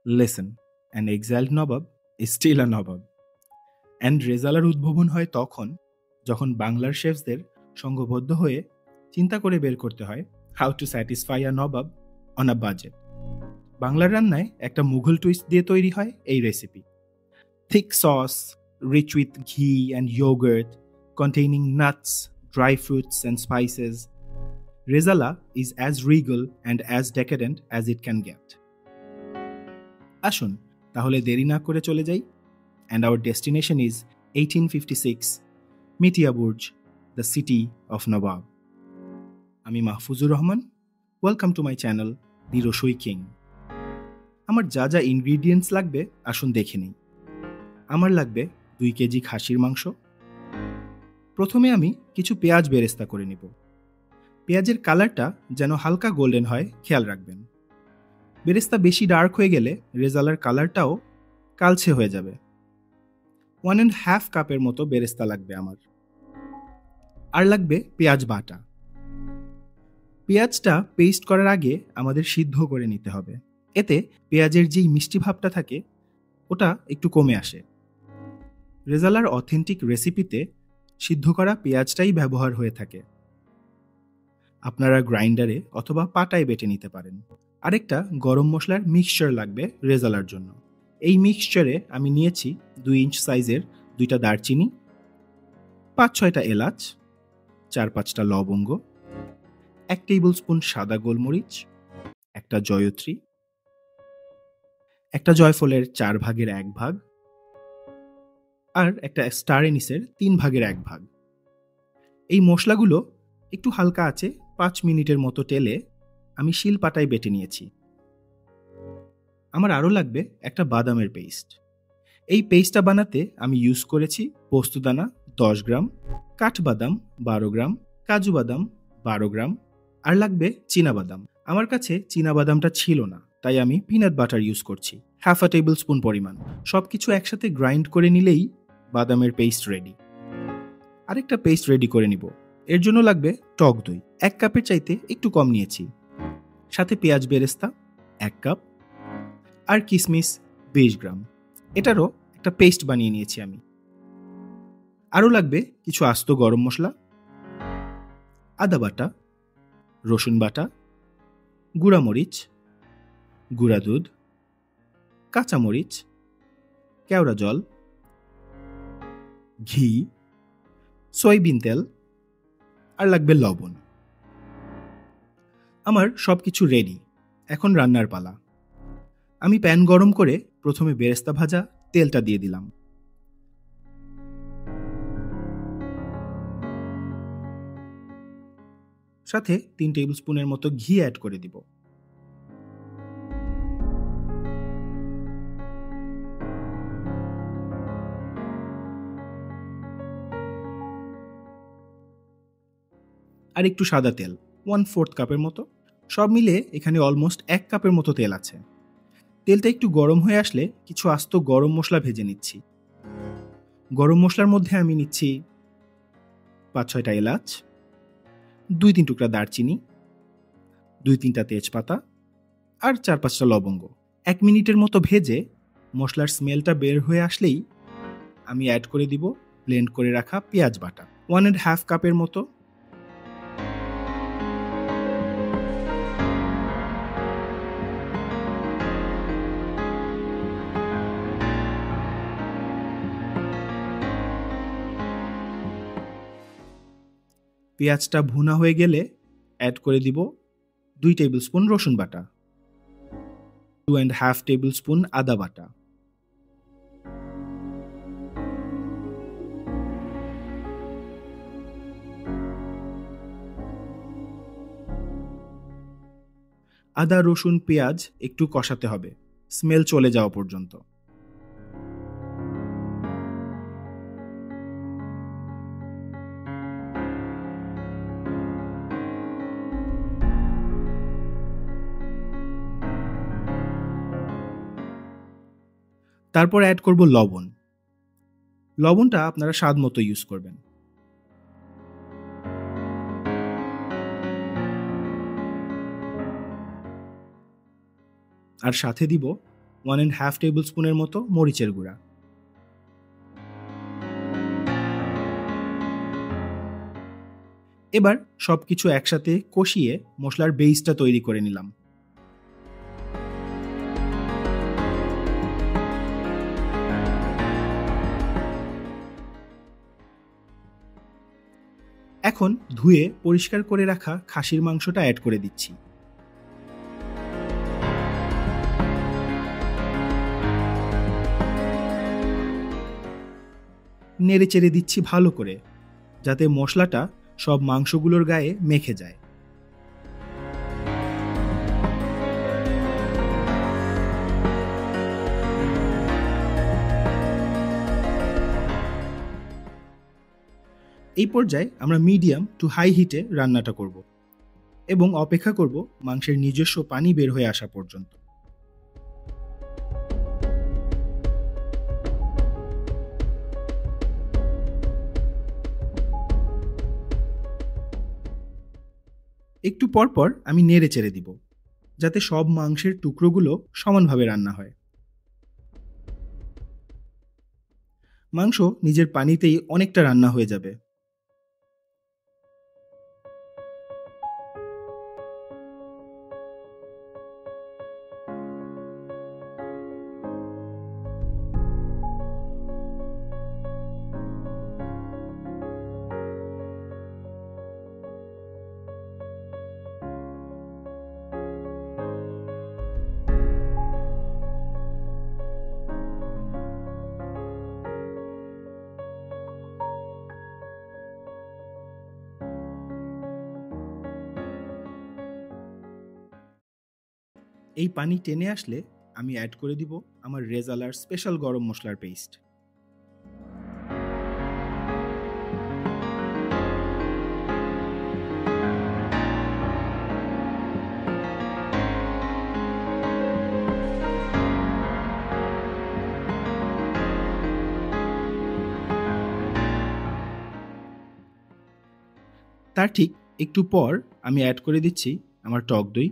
Listen, an exiled nawab is still a nawab. And রেজালার উদ্ভাবন হয় তখন যখন বাংলার শেফসদের সংঘবদ্ধ হয়ে চিন্তা করে বের করতে হয় how to satisfy a nawab on a budget. বাংলার রান্নায় একটা মুঘল টুইস্ট দিয়ে তৈরি হয় এই recipe. Thick sauce, rich with ghee and yogurt, containing nuts, dry fruits and spices. Rezala is as regal and as decadent as it can get. আসুন তাহলে দেরি না করে চলে যাই। And our destination is 1856, Mitia Burj, the city of Nawab. আমি Mahfuzur Rahman. Welcome to my channel দি রসই king. আমার যা যা ইনগ্রিডিয়েন্টস লাগবে আসুন দেখে নিই। আমার লাগবে 2 কেজি খাসির মাংস। প্রথমে আমি কিছু পেঁয়াজ বেরেস্তা করে নিব। পেঁয়াজের কালারটা যেন হালকা গোল্ডেন হয় খেয়াল রাখবেন। বেরেস্তা বেশি ডার্ক হয়ে গেলে রেজালার কালারটাও কালচে হয়ে যাবে। 1.5 কাপের মতো বেরেস্তা লাগবে আমার। আর লাগবে পেঁয়াজ বাটা। পেঁয়াজটা পেস্ট করার আগে আমাদের সিদ্ধ করে নিতে হবে, এতে পেঁয়াজের যেই মিষ্টি ভাবটা থাকে ওটা একটু কমে আসে। রেজালার অথেন্টিক রেসিপিতে সিদ্ধ করা পেঁয়াজটাই ব্যবহার হয়ে থাকে। আপনারা গ্রাইন্ডারে অথবা পাটায় বেটে নিতে পারেন। আরেকটা গরম মশলার মিক্সচার লাগবে রেজালার জন্য। এই মিক্সচারে আমি নিয়েছি 2 ইঞ্চ সাইজের 2টা দারচিনি, 5-6টা এলাচ, 4-5টা লবঙ্গ, 1 টেবিল স্পুন সাদা গোলমরিচ, একটা জয়ত্রী, একটা জয়ফলের 4 ভাগের 1 ভাগ, আর একটা স্টার এনিসের 3 ভাগের 1 ভাগ। এই মশলাগুলো একটু হালকা আছে 5 মিনিটের মতো টেলে আমি শিলপাটায় বেটে নিয়েছি। আমার আরও লাগবে একটা বাদামের পেস্ট। এই পেস্টটা বানাতে আমি ইউজ করেছি পোস্তদানা 10 গ্রাম, কাঠবাদাম 12 গ্রাম, কাজু বাদাম 12 গ্রাম, আর লাগবে চীনাবাদাম। আমার কাছে চীনাবাদামটা ছিল না, তাই আমি পিনাট বাটার ইউজ করছি 1/2 টেবিল স্পুন পরিমাণ। সব কিছু একসাথে গ্রাইন্ড করে নিলেই বাদামের পেস্ট রেডি। আরেকটা পেস্ট রেডি করে নিব। এর জন্য লাগবে টক দই 1 কাপের চাইতে একটু কম নিয়েছি, সাথে পেঁয়াজ বেরেস্তা 1 কাপ, আর কিশমিশ 20 গ্রাম। এটারও একটা পেস্ট বানিয়ে নিয়েছি আমি। আরও লাগবে কিছু আস্ত গরম মশলা, আদা বাটা, রসুন বাটা, গুঁড়া মরিচ, গুঁড়া দুধ, কাঁচা মরিচ, কেওড়া জল, ঘি, সয়াবিন তেল, আর লাগবে লবণ। আমার সব কিছু রেডি, এখন রান্নার পালা। আমি প্যান গরম করে প্রথমে বেরেস্তা ভাজা তেলটা দিয়ে দিলাম। সাথে 3 টেবিল স্পুনের মতো ঘি অ্যাড করে দিব। আর একটু সাদা তেল 1/4 কাপের মতো। সব মিলে এখানে অলমোস্ট 1 কাপের মতো তেল আছে। তেলটা একটু গরম হয়ে আসলে কিছু আস্ত গরম মশলা ভেজে নিচ্ছি। গরম মশলার মধ্যে আমি নিচ্ছি 5-6টা এলাচ, 2-3 টুকরা দারচিনি, 2-3টা তেজপাতা, আর 4-5টা লবঙ্গ। 1 মিনিটের মতো ভেজে মশলার স্মেলটা বের হয়ে আসলেই আমি অ্যাড করে দিব ব্লেন্ড করে রাখা পেঁয়াজ বাটা 1.5 কাপের মতো। পেঁয়াজটা ভুনা হয়ে গেলে অ্যাড করে দিব 2 টেবিল স্পুন রসুন বাটা, 2.5 টেবিল স্পুন আদা বাটা, আদা রসুন পেঁয়াজ একটু কষাতে হবে স্মেল চলে যাওয়া পর্যন্ত। তারপর অ্যাড করব লবণ। লবণটা আপনারা স্বাদ মতো ইউজ করবেন। আর সাথে দিব 1.5 টেবিল স্পুনের মতো মরিচের গুঁড়া। এবার সবকিছু একসাথে কষিয়ে মশলার বেইসটা তৈরি করে নিলাম। এখন ধুয়ে পরিষ্কার করে রাখা খাসির মাংসটা অ্যাড করে দিচ্ছি। নেড়ে চেড়ে দিচ্ছি ভালো করে, যাতে মশলাটা সব মাংসগুলোর গায়ে মেখে যায়। এই পর্যায়ে আমরা মিডিয়াম টু হাই হিটে রান্নাটা করব এবং অপেক্ষা করব মাংসের নিজস্ব পানি বের হয়ে আসা পর্যন্ত। একটু পর পর আমি নেড়ে চেড়ে দিব, যাতে সব মাংসের টুকরোগুলো সমানভাবে রান্না হয়। মাংস নিজের পানিতেই অনেকটা রান্না হয়ে যাবে। এই পানি টেনে আসলে আমি অ্যাড করে দিব আমার রেজালার স্পেশাল গরম মশলার পেস্ট। তার ঠিক একটু পর আমি অ্যাড করে দিচ্ছি আমার টক দই,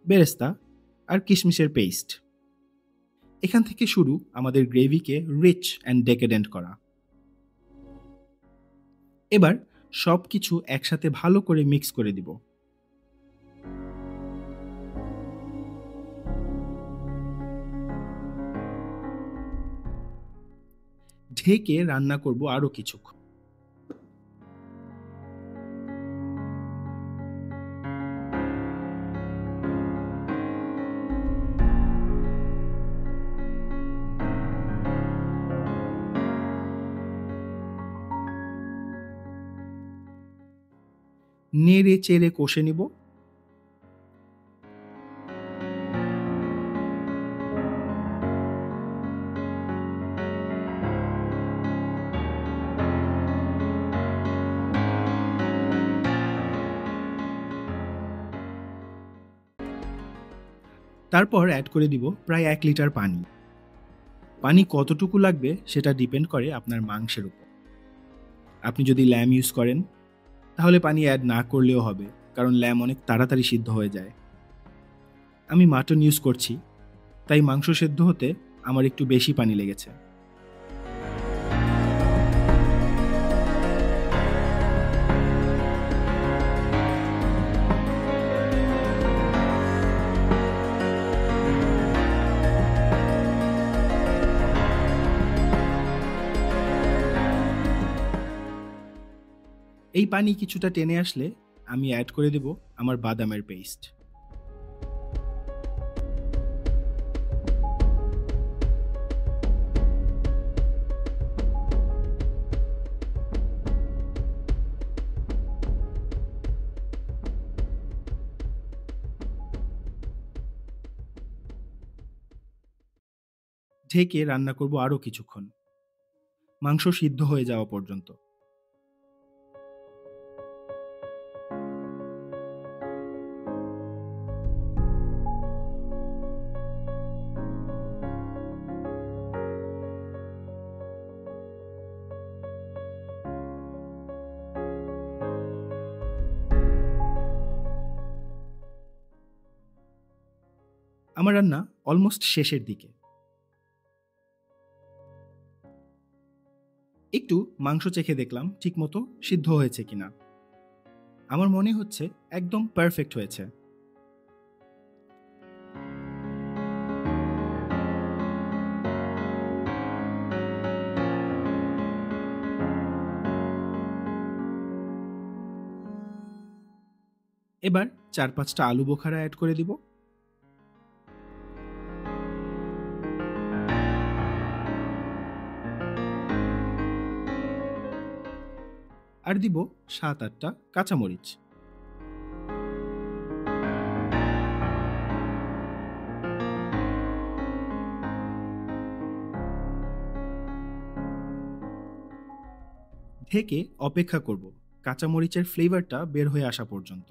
বেরেস্তা আর কিশমিশের পেস্ট। এখান থেকে শুরু আমাদের গ্রেভিকে রিচ অ্যান্ড ডেকেডেন্ট করা। এবার সব কিছু একসাথে ভালো করে মিক্স করে দিব। ঢেকে রান্না করব আরো কিছুক্ষণ। নেড়ে চেড়ে কষে নিব। তারপর অ্যাড করে দিব প্রায় 1 লিটার পানি। পানি কতটুকু লাগবে সেটা ডিপেন্ড করে আপনার মাংসের উপর। আপনি যদি ল্যাম ইউজ করেন তাহলে পানি অ্যাড না করলেও হবে, কারণ ল্যাম অনেক তাড়াতাড়ি সিদ্ধ হয়ে যায়। আমি মাটন ইউজ করছি, তাই মাংস সেদ্ধ হতে আমার একটু বেশি পানি লেগেছে। এই পানি কিছুটা টেনে আসলে আমি অ্যাড করে দেব আমার বাদামের পেস্ট। ঢেকে রান্না করব আরো কিছুক্ষণ, মাংস সিদ্ধ হয়ে যাওয়া পর্যন্ত। আমার রান্না অলমোস্ট শেষের দিকে। একটু মাংস চেখে দেখলাম ঠিকমতো সিদ্ধ হয়েছে কিনা। আমার মনে হচ্ছে একদম পারফেক্ট হয়েছে। এবার 4-5টা আলু বোখারা অ্যাড করে দিব। আর দিব 7-8টা কাঁচামরিচ। ঢেকে অপেক্ষা করব কাঁচামরিচের ফ্লেভারটা বের হয়ে আসা পর্যন্ত।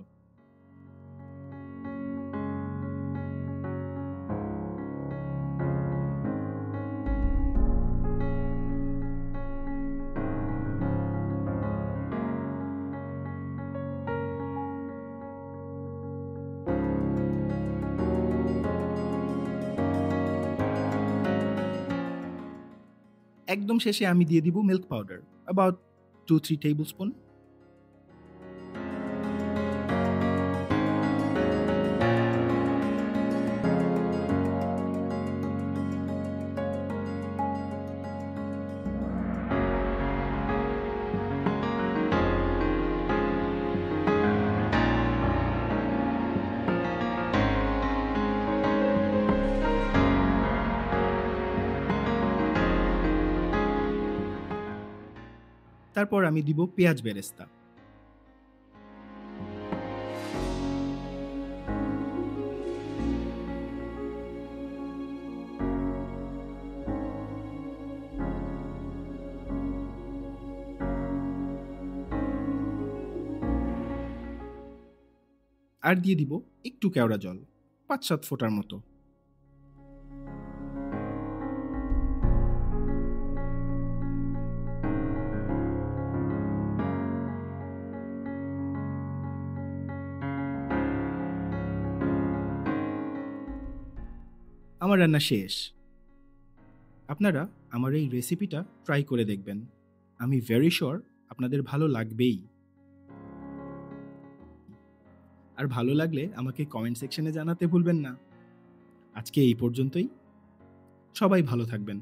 একদম শেষে আমি দিয়ে দিব milk powder, about 2-3 table spoon. তারপর আমি দিব পেঁয়াজ বেরেস্তা। আর দিয়ে দিব একটু কেওড়া জল, 5-7 ফোঁটার মতো। আমার রান্না শেষ। আপনারা আমার এই রেসিপিটা ট্রাই করে দেখবেন। আমি ভেরি শিওর আপনাদের ভালো লাগবেই। আর ভালো লাগলে আমাকে কমেন্ট সেকশনে জানাতে ভুলবেন না। আজকে এই পর্যন্তই। সবাই ভালো থাকবেন।